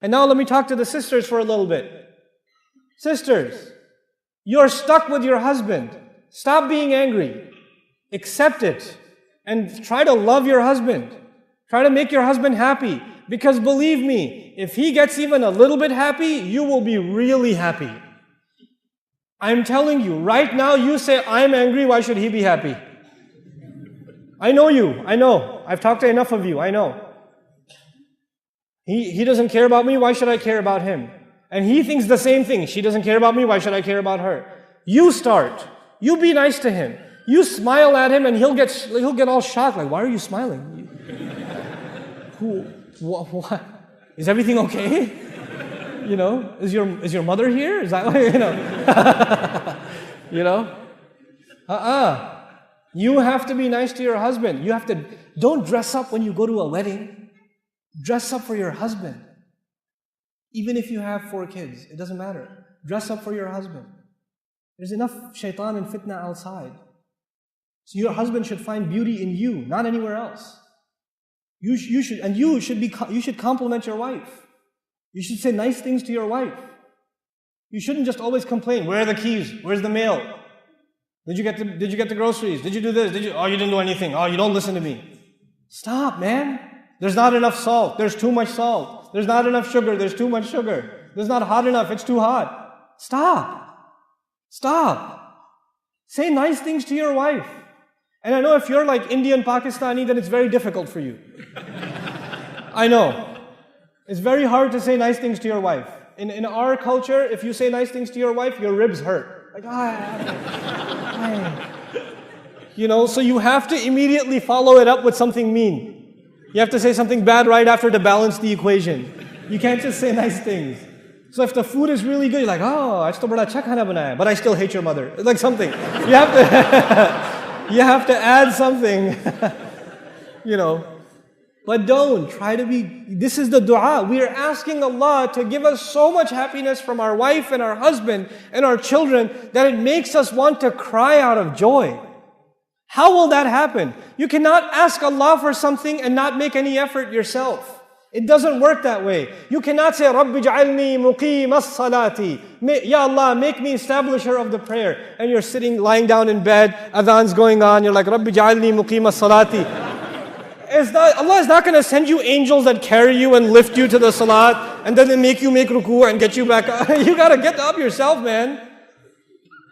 And now let me talk to the sisters for a little bit. Sisters, you're stuck with your husband. Stop being angry. Accept it. And try to love your husband. Try to make your husband happy. Because believe me, if he gets even a little bit happy, you will be really happy. I'm telling you, right now you say, I'm angry, why should he be happy? I know you, I know. I've talked to enough of you, I know. He doesn't care about me, why should I care about him? And he thinks the same thing. She doesn't care about me, why should I care about her? You start. You be nice to him. You smile at him and he'll get all shocked, like, why are you smiling? What? Is everything okay? You know, is your mother here? Is that why, you know? You know? You have to be nice to your husband. Don't dress up when you go to a wedding. Dress up for your husband. Even if you have 4 kids, it doesn't matter. Dress up for your husband. There's enough shaitan and fitna outside. So your husband should find beauty in you, not anywhere else. You should compliment your wife. You should say nice things to your wife. You shouldn't just always complain. Where are the keys? Where's the mail? Did you get the groceries? Did you do this? Oh, you didn't do anything. Oh, you don't listen to me. Stop, man. There's not enough salt. There's too much salt. There's not enough sugar. There's too much sugar. There's not hot enough. It's too hot. Stop. Say nice things to your wife. And I know if you're like Indian, Pakistani, then it's very difficult for you. I know. It's very hard to say nice things to your wife. In our culture, if you say nice things to your wife, your ribs hurt. Like, you know, so you have to immediately follow it up with something mean. You have to say something bad right after to balance the equation. You can't just say nice things. So if the food is really good, you're like, oh, aaj to bada acha khana banaya, but I still hate your mother. Like something. You have to, you have to add something, you know. But don't try to be, this is the dua. We are asking Allah to give us so much happiness from our wife and our husband and our children that it makes us want to cry out of joy. How will that happen? You cannot ask Allah for something and not make any effort yourself. It doesn't work that way. You cannot say, Rabbi ja'alni muqim as-salati. Ya Allah, make me establisher of the prayer. And you're lying down in bed, adhan's going on, you're like, Rabbi ja'alni muqim as-salati. Allah is not going to send you angels that carry you and lift you to the salat and then they make you make ruku and get you back up. You got to get up yourself, man.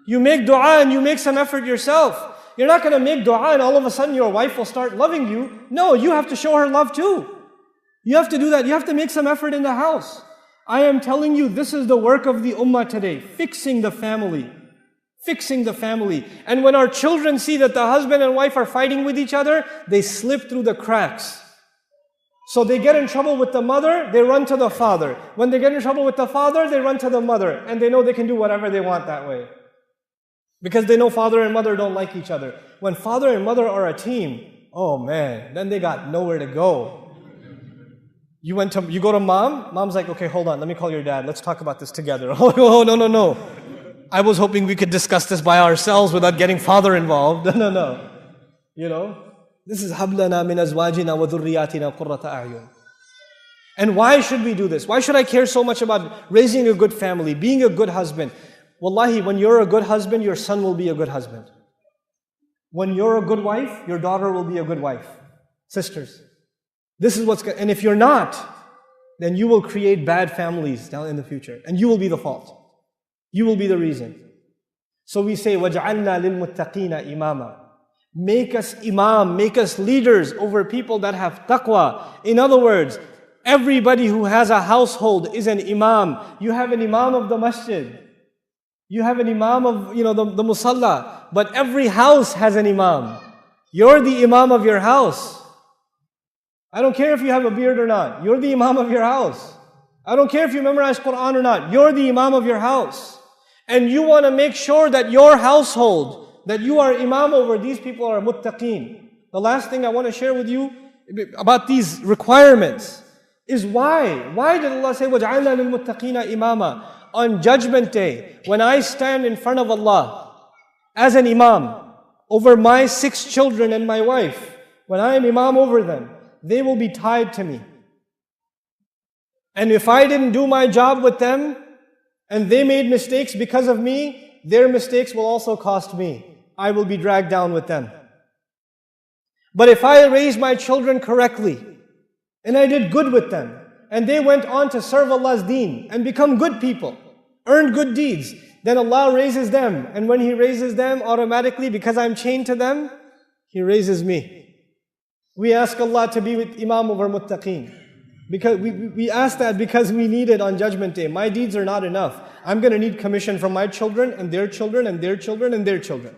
You make dua and you make some effort yourself. You're not going to make dua and all of a sudden your wife will start loving you. No, you have to show her love too. You have to do that. You have to make some effort in the house. I am telling you, this is the work of the ummah today. Fixing the family. Fixing the family. And when our children see that the husband and wife are fighting with each other, they slip through the cracks. So they get in trouble with the mother, they run to the father. When they get in trouble with the father, they run to the mother. And they know they can do whatever they want that way. Because they know father and mother don't like each other. When father and mother are a team, oh man, then they got nowhere to go. You go to mom, mom's like, okay, hold on, let me call your dad, let's talk about this together. Oh, no. I was hoping we could discuss this by ourselves without getting father involved. No. You know, this is hablana min azwajina wa dhurriyatina qurrata a'yun. And why should we do this? Why should I care so much about raising a good family, being a good husband? Wallahi, when you're a good husband, your son will be a good husband. When you're a good wife, your daughter will be a good wife. Sisters, this is and if you're not, then you will create bad families down in the future. And you will be the fault. You will be the reason. So we say, وَجْعَلْنَا لِلْمُتَّقِينَ إِمَامًا. Make us imam, make us leaders over people that have taqwa. In other words, everybody who has a household is an imam. You have an imam of the masjid. You have an imam of, the musalla. But every house has an imam. You're the imam of your house. I don't care if you have a beard or not. You're the imam of your house. I don't care if you memorize Quran or not. You're the imam of your house. And you want to make sure that your household, that you are imam over, these people are muttaqeen. The last thing I want to share with you about these requirements is why. Why did Allah say, وَجْعَلْنَا لِلْمُتَّقِينَ إِمَامًا? On Judgment Day, when I stand in front of Allah as an imam over my 6 children and my wife, when I am imam over them, they will be tied to me. And if I didn't do my job with them, and they made mistakes because of me, their mistakes will also cost me. I will be dragged down with them. But if I raised my children correctly, and I did good with them, and they went on to serve Allah's deen, and become good people, earned good deeds, then Allah raises them. And when He raises them, automatically, because I'm chained to them, He raises me. We ask Allah to be with Imam of our muttaqeen. Because we ask that because we need it on Judgment Day. My deeds are not enough. I'm going to need commission from my children and their children and their children and their children.